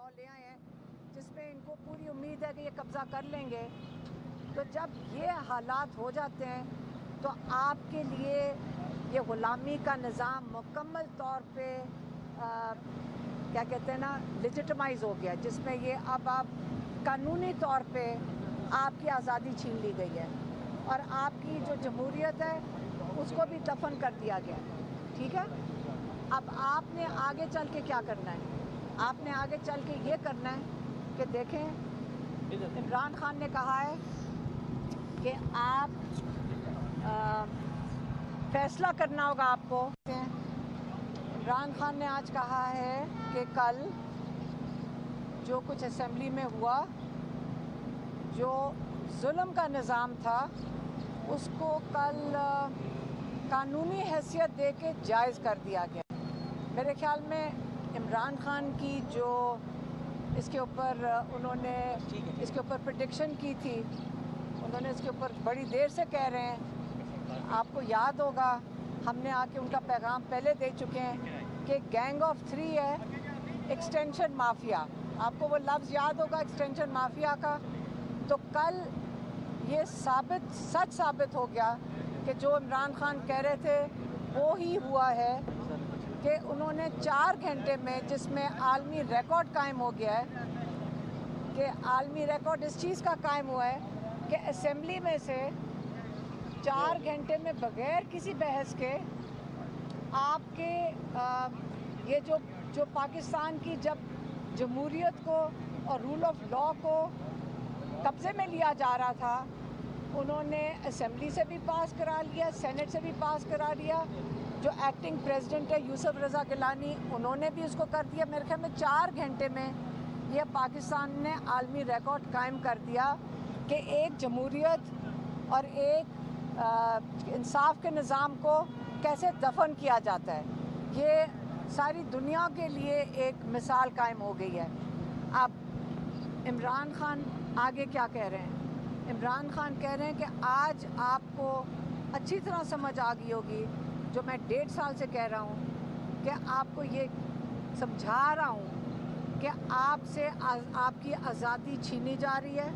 Law ले आए हैं जिसमें इनको पूरी उम्मीद है कि ये कब्ज़ा कर लेंगे। तो जब ये हालात हो जाते हैं तो आपके लिए ये ग़ुलामी का निज़ाम मुकम्मल तौर पे क्या कहते हैं ना लेजिटिमाइज़ हो गया, जिसमें ये अब आप कानूनी तौर पे आपकी आज़ादी छीन ली गई है और आपकी जो जमहूरियत है उसको भी दफन कर दिया गया है। ठीक है, अब आपने आगे चल के क्या करना है? आपने आगे चल के ये करना है कि देखें, इमरान खान ने कहा है कि आप फैसला करना होगा आपको। इमरान खान ने आज कहा है कि कल जो कुछ असेंबली में हुआ, जो जुल्म का निज़ाम था, उसको कल कानूनी हैसियत दे के जायज़ कर दिया गया। मेरे ख्याल में इमरान खान की जो इसके ऊपर उन्होंने इसके ऊपर प्रेडिक्शन की थी, उन्होंने इसके ऊपर बड़ी देर से कह रहे हैं। आपको याद होगा हमने आके उनका पैगाम पहले दे चुके हैं कि गैंग ऑफ 3 है एक्सटेंशन माफिया। आपको वो लफ्ज़ याद होगा एक्सटेंशन माफिया का। तो कल ये सच साबित हो गया कि जो इमरान खान कह रहे थे वो ही हुआ है कि उन्होंने 4 घंटे में, जिसमें आलमी रिकॉर्ड कायम हो गया है, कि आलमी रिकॉर्ड इस चीज़ का कायम हुआ है कि असेंबली में से 4 घंटे में बग़ैर किसी बहस के आपके ये जो पाकिस्तान की जब जमहूरियत को और रूल ऑफ लॉ को कब्ज़े में लिया जा रहा था, उन्होंने असेंबली से भी पास करा लिया, सेनेट से भी पास करा लिया। जो एक्टिंग प्रेसिडेंट है यूसुफ रज़ा गिलानी, उन्होंने भी उसको कर दिया। मेरे ख्याल में 4 घंटे में यह पाकिस्तान ने आलमी रिकॉर्ड कायम कर दिया कि एक जमहूरियत और एक इंसाफ के निज़ाम को कैसे दफन किया जाता है। ये सारी दुनिया के लिए एक मिसाल कायम हो गई है। अब इमरान खान आगे क्या कह रहे हैं? इमरान खान कह रहे हैं कि आज आपको अच्छी तरह समझ आ गई होगी, जो मैं 1.5 साल से कह रहा हूँ कि आपको ये समझा रहा हूँ कि आपसे आपकी आज़ादी छीनी जा रही है।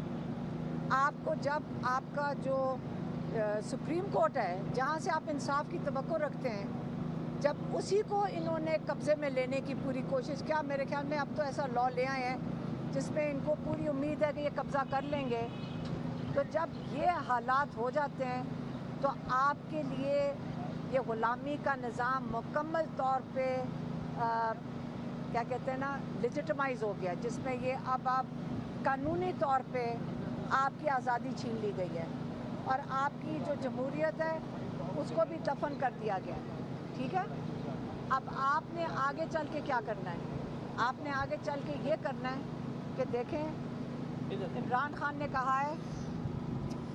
आपको जब आपका जो सुप्रीम कोर्ट है, जहाँ से आप इंसाफ की तवक्को रखते हैं, जब उसी को इन्होंने कब्ज़े में लेने की पूरी कोशिश किया। मेरे ख्याल में अब तो ऐसा लॉ ले आए हैं जिसमें इनको पूरी उम्मीद है कि ये कब्ज़ा कर लेंगे। तो जब ये हालात हो जाते हैं तो आपके लिए ये ग़ुलामी का निज़ाम मुकम्मल तौर पे क्या कहते हैं ना लेजिटिमाइज़ हो गया, जिसमें ये अब आप कानूनी तौर पे आपकी आज़ादी छीन ली गई है और आपकी जो जमहूरियत है उसको भी दफन कर दिया गया है। ठीक है, अब आपने आगे चल के क्या करना है? आपने आगे चल के ये करना है कि देखें, इमरान खान ने कहा है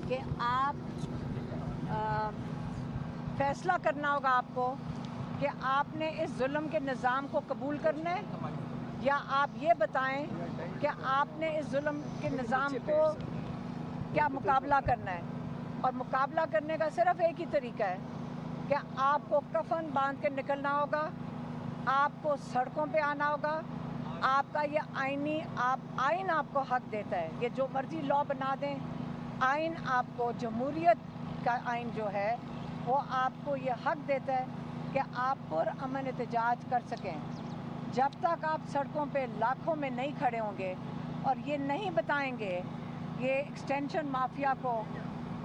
कि आप फैसला करना होगा आपको कि आपने इस जुल्म के निज़ाम को कबूल करना है या आप ये बताएं कि आपने इस जुल्म के निज़ाम को क्या मुकाबला करना है। और मुकाबला करने का सिर्फ एक ही तरीका है कि आपको कफन बांध के निकलना होगा, आपको सड़कों पे आना होगा। आपका ये आइन आपको हक देता है, ये जो मर्जी लॉ बना दें, आइन आपको, जमहूरियत का आइन जो है वो आपको ये हक देता है कि आप पुरअमन एहतजाज कर सकें। जब तक आप सड़कों पे लाखों में नहीं खड़े होंगे और ये नहीं बताएंगे ये एक्सटेंशन माफिया को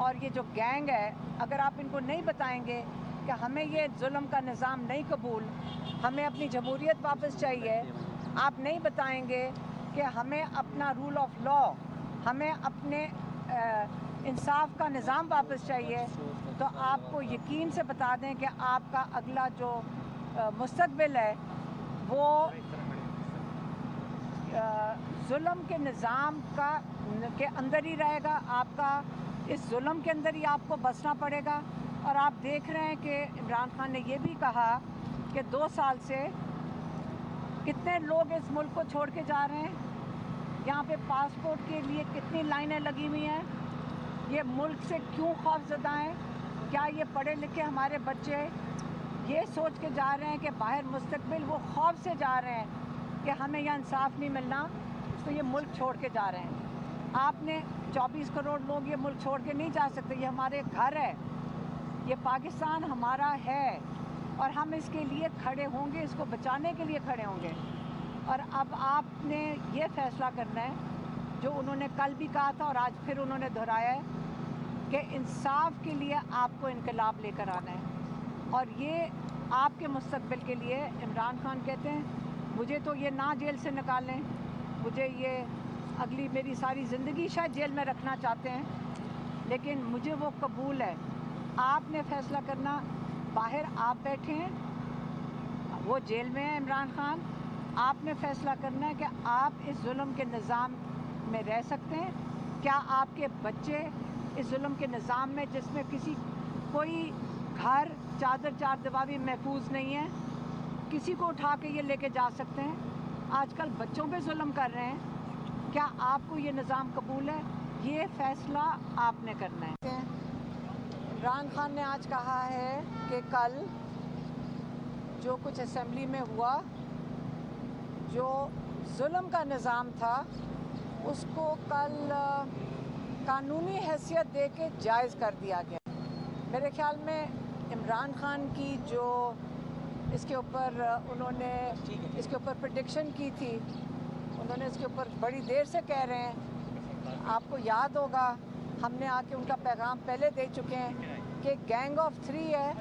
और ये जो गैंग है, अगर आप इनको नहीं बताएंगे कि हमें ये जुल्म का निज़ाम नहीं कबूल, हमें अपनी जमहूरियत वापस चाहिए, आप नहीं बताएंगे कि हमें अपना रूल ऑफ लॉ, हमें अपने इंसाफ का निज़ाम वापस चाहिए, तो आपको यकीन से बता दें कि आपका अगला जो मुस्तक़बिल है वो जुल्म के निज़ाम के अंदर ही रहेगा। आपका इस जुल्म के अंदर ही आपको बसना पड़ेगा। और आप देख रहे हैं कि इमरान खान ने ये भी कहा कि 2 साल से कितने लोग इस मुल्क को छोड़ के जा रहे हैं। यहाँ पे पासपोर्ट के लिए कितनी लाइनें लगी हुई हैं। ये मुल्क से क्यों खौफज़दा हैं? क्या ये पढ़े लिखे हमारे बच्चे ये सोच के जा रहे हैं कि बाहर मुस्तकबिल, वो खौफ से जा रहे हैं کہ ہمیں یہاں انصاف نہیں ملنا تو یہ ملک چھوڑ کے جا رہے ہیں۔ آپ نے 24 کروڑ لوگ یہ ملک چھوڑ کے نہیں جا سکتے، یہ ہمارے گھر ہے، یہ پاکستان ہمارا ہے اور ہم اس کے لیے کھڑے ہوں گے، اس کو بچانے کے لیے کھڑے ہوں گے۔ اور اب آپ نے یہ فیصلہ کرنا ہے جو انہوں نے کل بھی کہا تھا اور آج پھر انہوں نے دہرایا ہے کہ انصاف کے لیے آپ کو انقلاب لے کر آنا ہے، اور یہ آپ کے مستقبل کے لیے۔ عمران خان کہتے ہیں مجھے تو یہ نہ جیل سے نکالیں، مجھے یہ اگلی میری ساری زندگی شاید جیل میں رکھنا چاہتے ہیں، لیکن مجھے وہ قبول ہے۔ آپ نے فیصلہ کرنا، باہر آپ بیٹھے ہیں، وہ جیل میں ہیں عمران خان، آپ نے فیصلہ کرنا ہے کہ آپ اس ظلم کے نظام میں رہ سکتے ہیں، کیا آپ کے بچے اس ظلم کے نظام میں جس میں کوئی گھر چادر چار دیواری محفوظ نہیں ہے، کسی کو اٹھا کے یہ لے کے جا سکتے ہیں؟ آج کل بچوں پہ ظلم کر رہے ہیں، کیا آپ کو یہ نظام قبول ہے؟ یہ فیصلہ آپ نے کرنا ہے۔ عمران خان نے آج کہا ہے کہ کل جو کچھ اسمبلی میں ہوا، جو ظلم کا نظام تھا، اس کو کل قانونی حیثیت دے کے جائز کر دیا گیا۔ میرے خیال میں عمران خان کی جو اس کے اوپر انہوں نے اس کے اوپر پریڈکشن کی تھی، انہوں نے اس کے اوپر بڑی دیر سے کہہ رہے ہیں، آپ کو یاد ہوگا ہم نے آ کے ان کا پیغام پہلے دے چکے ہیں کہ گینگ آف 3 ہے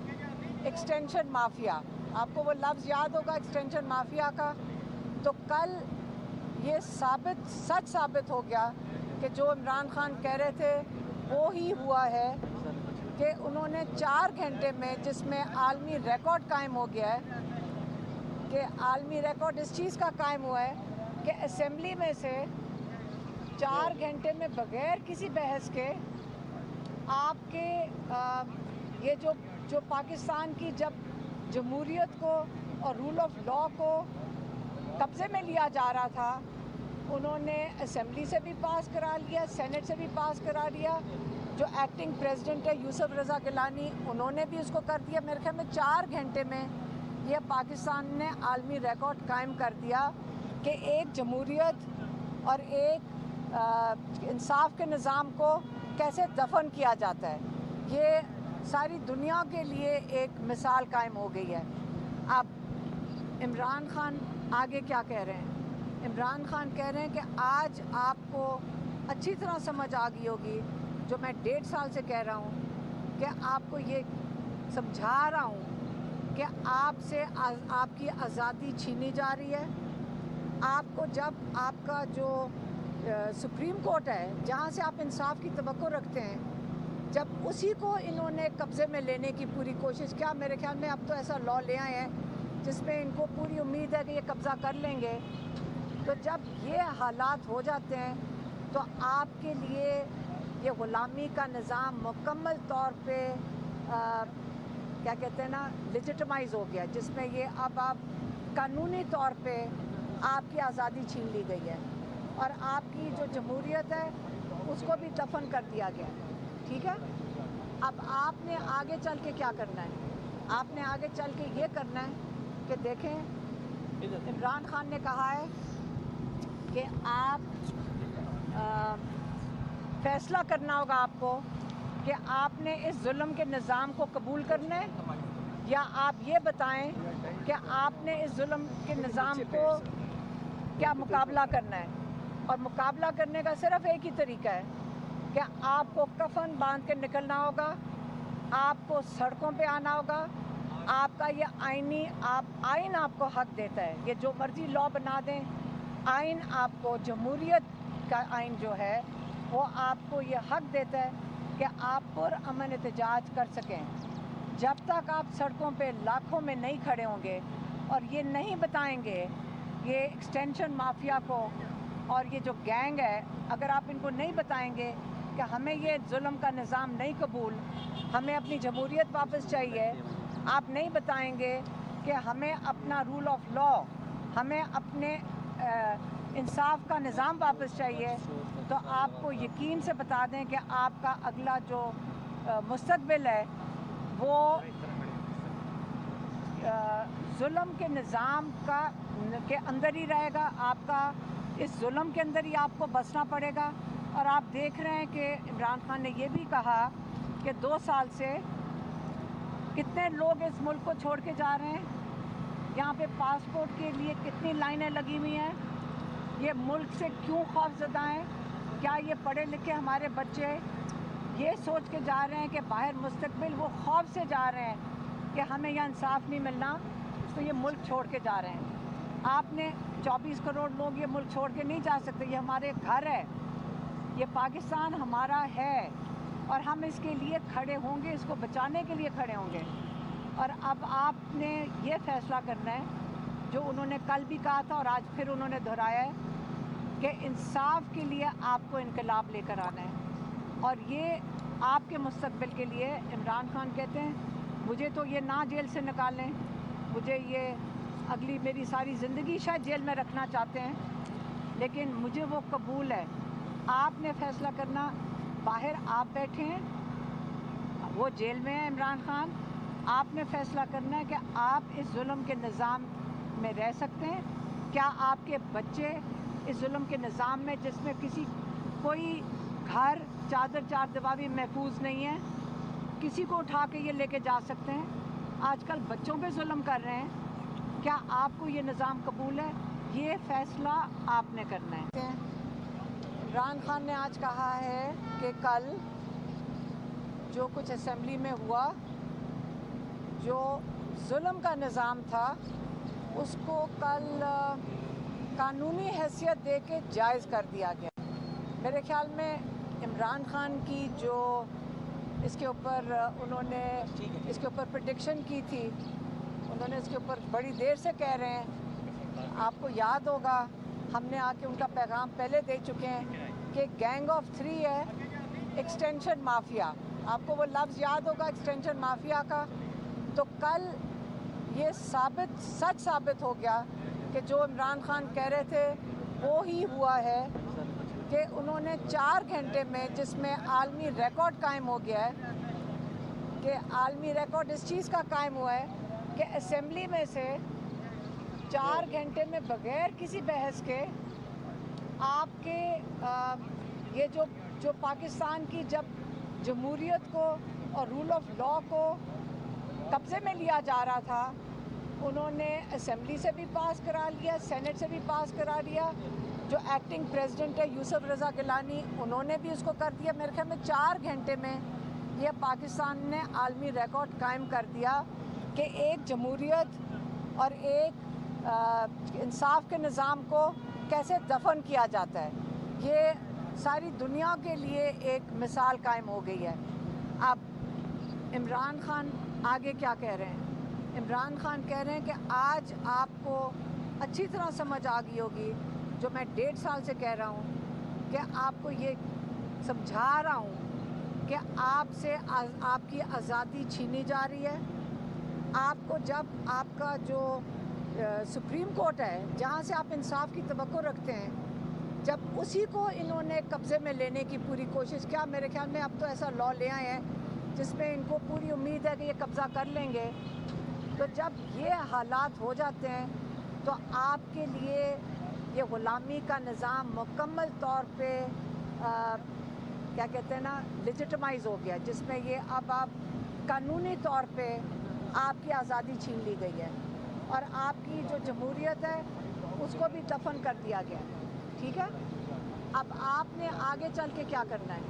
ایکسٹینشن مافیا، آپ کو وہ لفظ یاد ہوگا ایکسٹینشن مافیا کا۔ تو کل یہ سچ ثابت ہو گیا کہ جو عمران خان کہہ رہے تھے وہ ہی ہوا ہے، کہ انہوں نے 4 گھنٹے میں، جس میں عالمی ریکارڈ قائم ہو گیا ہے، کہ عالمی ریکارڈ اس چیز کا قائم ہوا ہے کہ اسمبلی میں سے 4 گھنٹے میں بغیر کسی بحث کے آپ کے یہ جو پاکستان کی جب جمہوریت کو اور رول آف لا کو قبضے میں لیا جا رہا تھا، انہوں نے اسمبلی سے بھی پاس کرا لیا، سینٹ سے بھی پاس کرا لیا، جو ایکٹنگ پریزیڈنٹ ہے یوسف رضا گیلانی، انہوں نے بھی اس کو کر دیا۔ میرے خیال میں 4 گھنٹے میں یہ پاکستان نے عالمی ریکارڈ قائم کر دیا کہ ایک جمہوریت اور ایک انصاف کے نظام کو کیسے دفن کیا جاتا ہے۔ یہ ساری دنیا کے لیے ایک مثال قائم ہو گئی ہے۔ اب عمران خان آگے کیا کہہ رہے ہیں؟ عمران خان کہہ رہے ہیں کہ آج آپ کو اچھی طرح سمجھ آ گئی ہوگی، جو میں 1.5 سال سے کہہ رہا ہوں، کہ آپ کو یہ سمجھا رہا ہوں کہ آپ سے آپ کی آزادی چھینی جا رہی ہے۔ آپ کو جب آپ کا جو سپریم کورٹ ہے، جہاں سے آپ انصاف کی توقع رکھتے ہیں، جب اسی کو انہوں نے قبضے میں لینے کی پوری کوشش کیا، میرے خیال میں اب تو ایسا لا لے آئے ہیں جس میں ان کو پوری امید ہے کہ یہ قبضہ کر لیں گے۔ تو جب یہ حالات ہو جاتے ہیں تو آپ کے لیے یہ غلامی کا نظام مکمل طور پہ کیا کہتے ہیں نا، لیجٹمائز ہو گیا، جس میں یہ اب آپ قانونی طور پہ آپ کی آزادی چھین لی گئی ہے اور آپ کی جو جمہوریت ہے اس کو بھی دفن کر دیا گیا ہے۔ ٹھیک ہے، اب آپ نے آگے چل کے کیا کرنا ہے؟ آپ نے آگے چل کے یہ کرنا ہے کہ دیکھیں، عمران خان نے کہا ہے کہ آپ فیصلہ کرنا ہوگا آپ کو کہ آپ نے اس ظلم کے نظام کو قبول کرنا ہے، یا آپ یہ بتائیں کہ آپ نے اس ظلم کے نظام کو کیا مقابلہ کرنا ہے۔ اور مقابلہ کرنے کا صرف ایک ہی طریقہ ہے کہ آپ کو کفن باندھ کے نکلنا ہوگا، آپ کو سڑکوں پہ آنا ہوگا۔ آپ کا یہ آئین آپ کو حق دیتا ہے، یہ جو مرضی لا بنا دیں، آئین آپ کو، جمہوریت کا آئین جو ہے وہ آپ کو یہ حق دیتا ہے کہ آپ پرامن احتجاج کر سکیں۔ جب تک آپ سڑکوں پہ لاکھوں میں نہیں کھڑے ہوں گے اور یہ نہیں بتائیں گے، یہ ایکسٹینشن مافیا کو اور یہ جو گینگ ہے، اگر آپ ان کو نہیں بتائیں گے کہ ہمیں یہ ظلم کا نظام نہیں قبول، ہمیں اپنی جمہوریت واپس چاہیے، آپ نہیں بتائیں گے کہ ہمیں اپنا رول آف لا، ہمیں اپنے انصاف کا نظام واپس چاہیے، تو آپ کو یقین سے بتا دیں کہ آپ کا اگلا جو مستقبل ہے وہ जुल्म के निज़ाम के अंदर ही रहेगा, आपका इस जुल्म के अंदर ही आपको बसना पड़ेगा। और आप देख रहे हैं कि इमरान खान ने ये भी कहा कि 2 साल से कितने लोग इस मुल्क को छोड़ के जा रहे हैं, यहाँ पे पासपोर्ट के लिए कितनी लाइनें लगी हुई हैं, ये मुल्क से क्यों खौफज़दा हैं। क्या ये पढ़े लिखे हमारे बच्चे ये सोच के जा रहे हैं कि बाहर मुस्तकबिल, वो खौफ से जा रहे हैं कि हमें यहाँ इंसाफ नहीं मिलना, तो ये मुल्क छोड़ के जा रहे हैं। आपने 24 करोड़ लोग ये मुल्क छोड़ के नहीं जा सकते, ये हमारे घर है, ये पाकिस्तान हमारा है और हम इसके लिए खड़े होंगे, इसको बचाने के लिए खड़े होंगे। और अब आपने ये फ़ैसला करना है जो उन्होंने कल भी कहा था और आज फिर उन्होंने दोहराया है कि इंसाफ के लिए आपको इनकलाब लेकर आना है। और ये आपके मुस्तकबिल के लिए इमरान खान कहते हैं मुझे तो ये ना जेल से निकालें, मुझे ये अगली मेरी सारी ज़िंदगी शायद जेल में रखना चाहते हैं, लेकिन मुझे वो कबूल है। आपने फ़ैसला करना, बाहर आप बैठे हैं, वो जेल में है इमरान खान, आपने फ़ैसला करना है कि आप इस जुल्म के निज़ाम में रह सकते हैं। क्या आपके बच्चे इस जुल्म के निज़ाम में, जिसमें किसी कोई घर चादर चार दीवारी महफूज नहीं है, किसी को उठा के ये लेके जा सकते हैं, आजकल बच्चों पे जुल्म कर रहे हैं, क्या आपको ये निज़ाम कबूल है? ये फ़ैसला आपने करना है। इमरान खान ने आज कहा है कि कल जो कुछ असेंबली में हुआ, जो जुल्म का निज़ाम था, उसको कल कानूनी हैसियत दे के जायज़ कर दिया गया। मेरे ख़्याल में इमरान खान की जो इसके ऊपर उन्होंने इसके ऊपर प्रेडिक्शन की थी, उन्होंने इसके ऊपर बड़ी देर से कह रहे हैं। आपको याद होगा हमने आके उनका पैगाम पहले दे चुके हैं कि गैंग ऑफ 3 है, एक्सटेंशन माफिया। आपको वो लफ्ज़ याद होगा एक्सटेंशन माफिया का। तो कल ये सच साबित हो गया कि जो इमरान खान कह रहे थे वो ही हुआ है कि उन्होंने 4 घंटे में, जिसमें आलमी रिकॉर्ड कायम हो गया है, कि आलमी रिकॉर्ड इस चीज़ का कायम हुआ है कि असेंबली में से 4 घंटे में बग़ैर किसी बहस के आपके ये जो पाकिस्तान की जब जमहूरियत को और रूल ऑफ लॉ को कब्ज़े में लिया जा रहा था, उन्होंने असेंबली से भी पास करा लिया, सेनेट से भी पास करा लिया। जो एक्टिंग प्रेसिडेंट है यूसुफ रज़ा गिलानी, उन्होंने भी उसको कर दिया। मेरे ख्याल में 4 घंटे में ये पाकिस्तान ने आलमी रिकॉर्ड कायम कर दिया कि एक जमहूरियत और एक इंसाफ के निज़ाम को कैसे दफन किया जाता है। ये सारी दुनिया के लिए एक मिसाल कायम हो गई है। अब इमरान खान आगे क्या कह रहे हैं? इमरान खान कह रहे हैं कि आज आपको अच्छी तरह समझ आ गई होगी, जो मैं 1.5 साल से कह रहा हूँ, कि आपको ये समझा रहा हूँ कि आपसे आपकी आज़ादी छीनी जा रही है। आपको जब आपका जो सुप्रीम कोर्ट है, जहाँ से आप इंसाफ की तवक्को रखते हैं, जब उसी को इन्होंने कब्ज़े में लेने की पूरी कोशिश किया, मेरे ख्याल में अब तो ऐसा लॉ ले आए हैं जिसमें इनको पूरी उम्मीद है कि ये कब्ज़ा कर लेंगे। तो जब ये हालात हो जाते हैं तो आपके लिए ये ग़ुलामी का निज़ाम मुकम्मल तौर पे क्या कहते हैं ना, लेजिटिमाइज़ हो गया, जिसमें ये अब आप कानूनी तौर पे आपकी आज़ादी छीन ली गई है और आपकी जो जमहूरियत है उसको भी दफन कर दिया गया। ठीक है, अब आपने आगे चल के क्या करना है?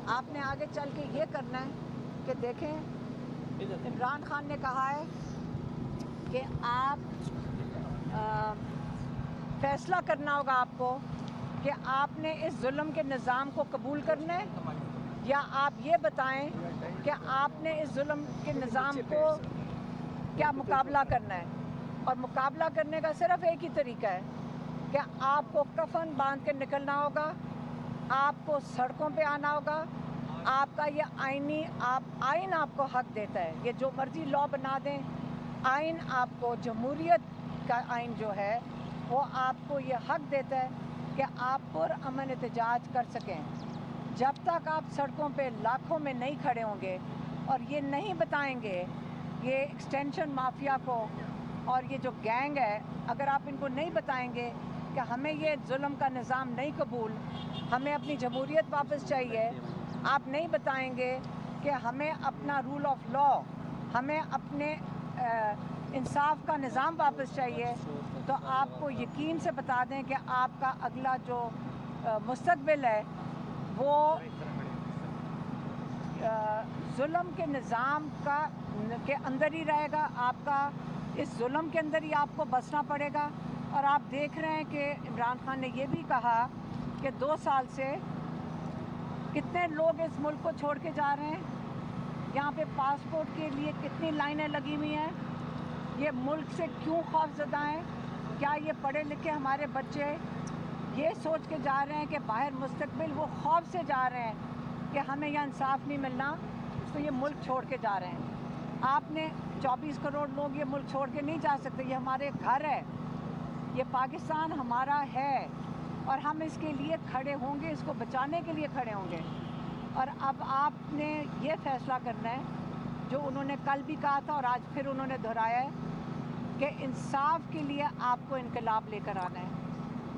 आपने आगे चल के ये करना है कि देखें, इमरान खान ने कहा है कि आप फ़ैसला करना होगा आपको कि आपने इस जुल्म के निज़ाम को कबूल करना है या आप ये बताएं कि आपने इस जुल्म के निज़ाम को क्या मुकाबला करना है। और मुकाबला करने का सिर्फ एक ही तरीका है कि आपको कफन बांध के निकलना होगा, आपको सड़कों पे आना होगा। आपका ये आइन आपको हक देता है, ये जो मर्ज़ी लॉ बना दें, आइन आपको, जमहूरियत का आइन जो है वो आपको ये हक देता है कि आप पुरअमन एहतजाज कर सकें। जब तक आप सड़कों पे लाखों में नहीं खड़े होंगे और ये नहीं बताएंगे, ये एक्सटेंशन माफिया को और ये जो गैंग है, अगर आप इनको नहीं बताएंगे कि हमें ये जुल्म का निज़ाम नहीं कबूल, हमें अपनी जमहूरियत वापस चाहिए, आप नहीं बताएंगे कि हमें अपना रूल ऑफ लॉ, हमें अपने इंसाफ का निज़ाम वापस चाहिए, तो आपको यकीन से बता दें कि आपका अगला जो मुस्तक़बिल है वो जुल्म के निज़ाम के अंदर ही रहेगा। आपका इस जुल्म के अंदर ही आपको बसना पड़ेगा। और आप देख रहे हैं कि इमरान खान ने ये भी कहा कि 2 साल से कितने लोग इस मुल्क को छोड़ के जा रहे हैं, यहाँ पे पासपोर्ट के लिए कितनी लाइनें लगी हुई हैं, ये मुल्क से क्यों खौफज़दा हैं। क्या ये पढ़े लिखे हमारे बच्चे ये सोच के जा रहे हैं कि बाहर मुस्तकबिल, वो खौफ से जा रहे हैं कि हमें यहाँ इंसाफ नहीं मिलना, तो ये मुल्क छोड़ के जा रहे हैं। आपने 24 करोड़ लोग ये मुल्क छोड़ के नहीं जा सकते, ये हमारे घर है, ये पाकिस्तान हमारा है और हम इसके लिए खड़े होंगे, इसको बचाने के लिए खड़े होंगे। और अब आपने ये फ़ैसला करना है जो उन्होंने कल भी कहा था और आज फिर उन्होंने दोहराया है कि इंसाफ के लिए आपको इनकलाब लेकर आना है।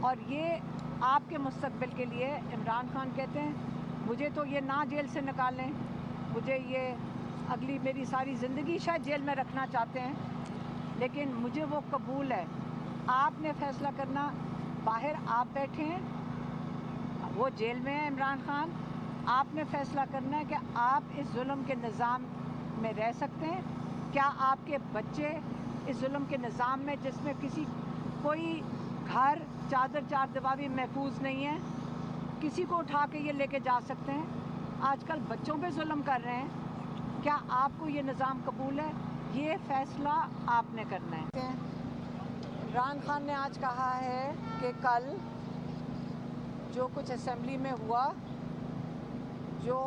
और ये आपके मुस्तकबिल के लिए इमरान खान कहते हैं मुझे तो ये ना जेल से निकालें, मुझे ये अगली मेरी सारी ज़िंदगी शायद जेल में रखना चाहते हैं, लेकिन मुझे वो कबूल है। आपने फ़ैसला करना, बाहर आप बैठे हैं, वो जेल में है इमरान खान, आपने फ़ैसला करना है कि आप इस जुल्म के निज़ाम में रह सकते हैं। क्या आपके बच्चे इस जुल्म के निज़ाम में, जिसमें कोई घर चादर चार दीवारी महफूज नहीं है, किसी को उठा के ये लेके जा सकते हैं, आजकल बच्चों पे जुल्म कर रहे हैं, क्या आपको ये निज़ाम कबूल है? ये फ़ैसला आपने करना है। इमरान खान ने आज कहा है कि कल जो कुछ असेंबली में हुआ, जो